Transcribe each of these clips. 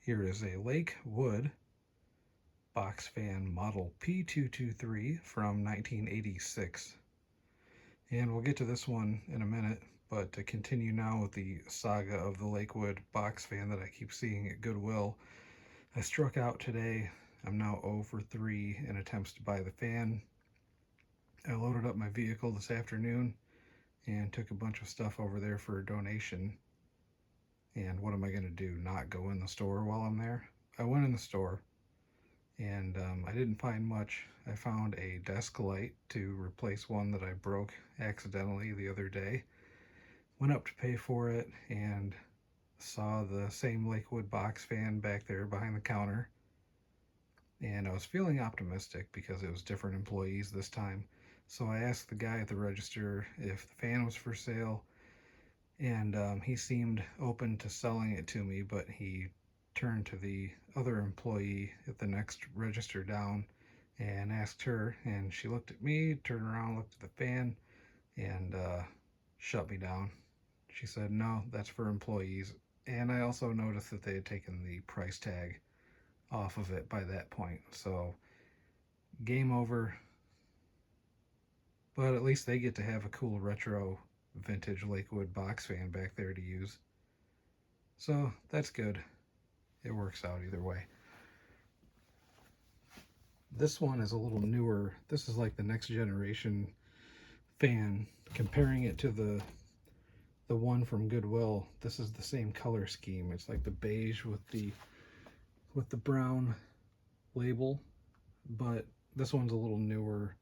Here is a Lakewood Box Fan Model P-223 from 1986. And we'll get to this one in a minute, but to continue now with the saga of the Lakewood Box Fan that I keep seeing at Goodwill, I struck out today. I'm now 0 for 3 in attempts to buy the fan. I loaded up my vehicle this afternoon and took a bunch of stuff over there for a donation. And what am I going to do? Not go in the store while I'm there? I went in the store and I didn't find much. I found a desk light to replace one that I broke accidentally the other day. Went up to pay for it and saw the same Lakewood box fan back there behind the counter. And I was feeling optimistic because it was different employees this time. So I asked the guy at the register if the fan was for sale, and he seemed open to selling it to me, but he turned to the other employee at the next register down and asked her, and she looked at me, turned around, looked at the fan, and shut me down. She said, "No, that's for employees." And I also noticed that they had taken the price tag off of it by that point. So, game over. But at least they get to have a cool retro vintage Lakewood box fan back there to use. So, that's good. It works out either way. This one is a little newer. This is like the next generation fan. Comparing it to the one from Goodwill, this is the same color scheme. It's like the beige with the brown label, but this one's a little newer.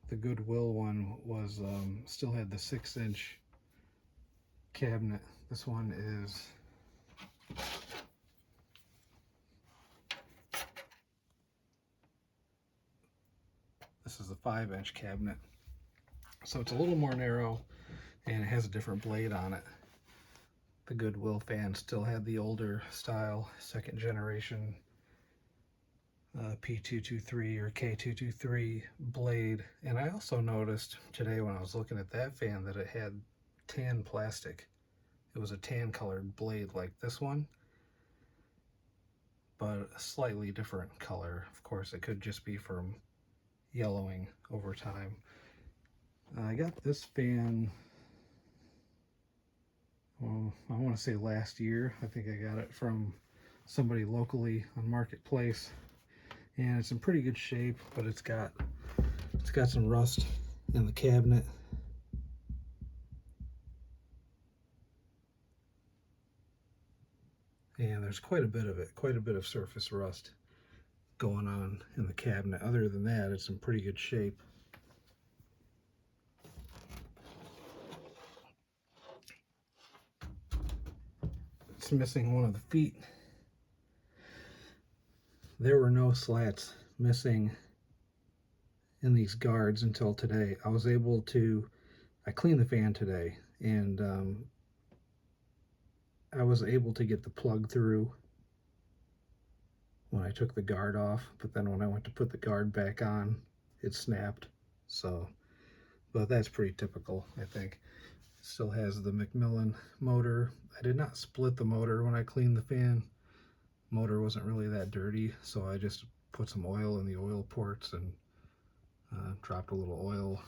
The Goodwill one was still had the 6-inch cabinet. This one is a 5-inch cabinet, so it's a little more narrow and it has a different blade on it. The Goodwill fan still had the older style, second generation P223 or K223 blade. And I also noticed today when I was looking at that fan that it had tan plastic. It was a tan colored blade like this one, but a slightly different color. Of course, it could just be from yellowing over time. I got this fan, well, I want to say last year. I think I got it from somebody locally on Marketplace, and it's in pretty good shape, but it's got some rust in the cabinet. And there's quite a bit of it, quite a bit of surface rust going on in the cabinet. Other than that, it's in pretty good shape. It's missing one of the feet. There were no slats missing in these guards until today. I cleaned the fan today, and I was able to get the plug through when I took the guard off, but then when I went to put the guard back on, it snapped. So, but that's pretty typical, I think. Still has the Macmillan motor. I did not split the motor when I cleaned the fan. Motor wasn't really that dirty, so I just put some oil in the oil ports and dropped a little oil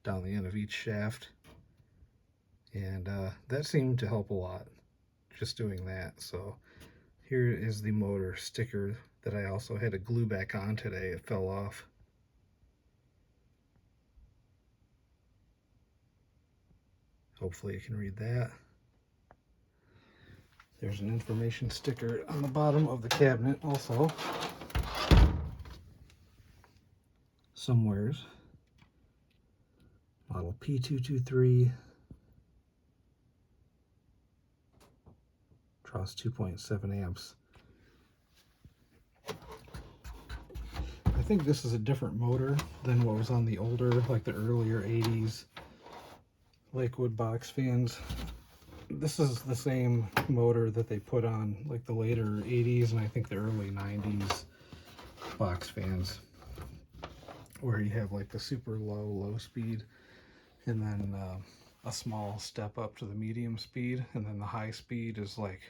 down the end of each shaft, and that seemed to help a lot, just doing that. So here is the motor sticker that I also had to glue back on today. It fell off. Hopefully you can read that. There's an information sticker on the bottom of the cabinet also. Somewheres. Model P223. Draws 2.7 amps. I think this is a different motor than what was on the older, like the earlier 80s Lakewood box fans. This is the same motor that they put on like the later 80s and I think the early 90s box fans, where you have like the super low speed and then a small step up to the medium speed, and then the high speed is like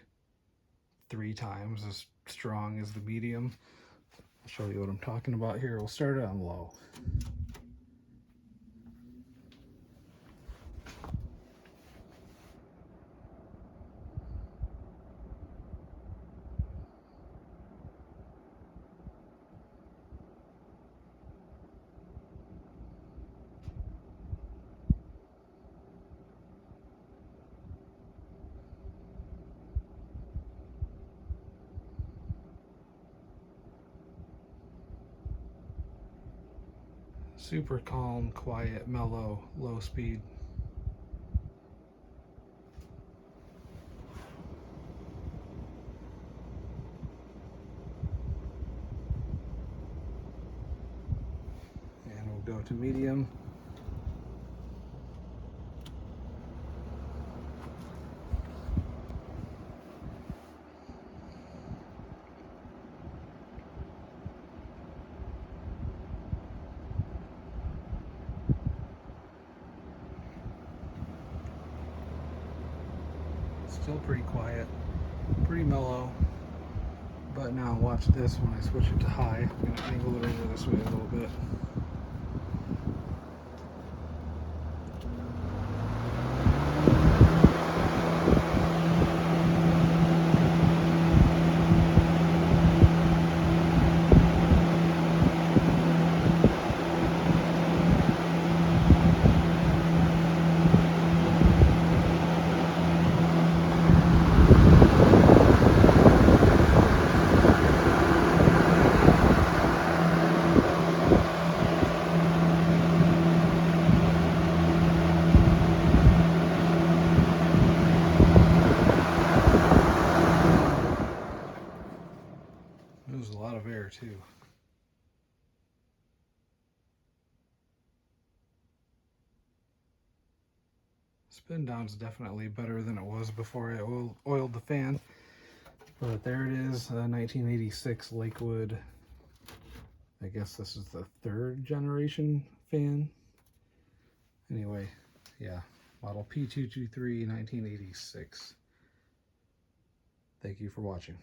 3 times as strong as the medium. I'll show you what I'm talking about here. We'll start it on low. Super calm, quiet, mellow, low speed. And we'll go to medium. Still pretty quiet, pretty mellow. But now watch this when I switch it to high. I'm gonna angle it over this way a little bit. There's a lot of air too. Spin down's definitely better than it was before I oiled the fan. But there it is, 1986 Lakewood. I guess this is the 3rd generation fan. Anyway, yeah, model P-223, 1986. Thank you for watching.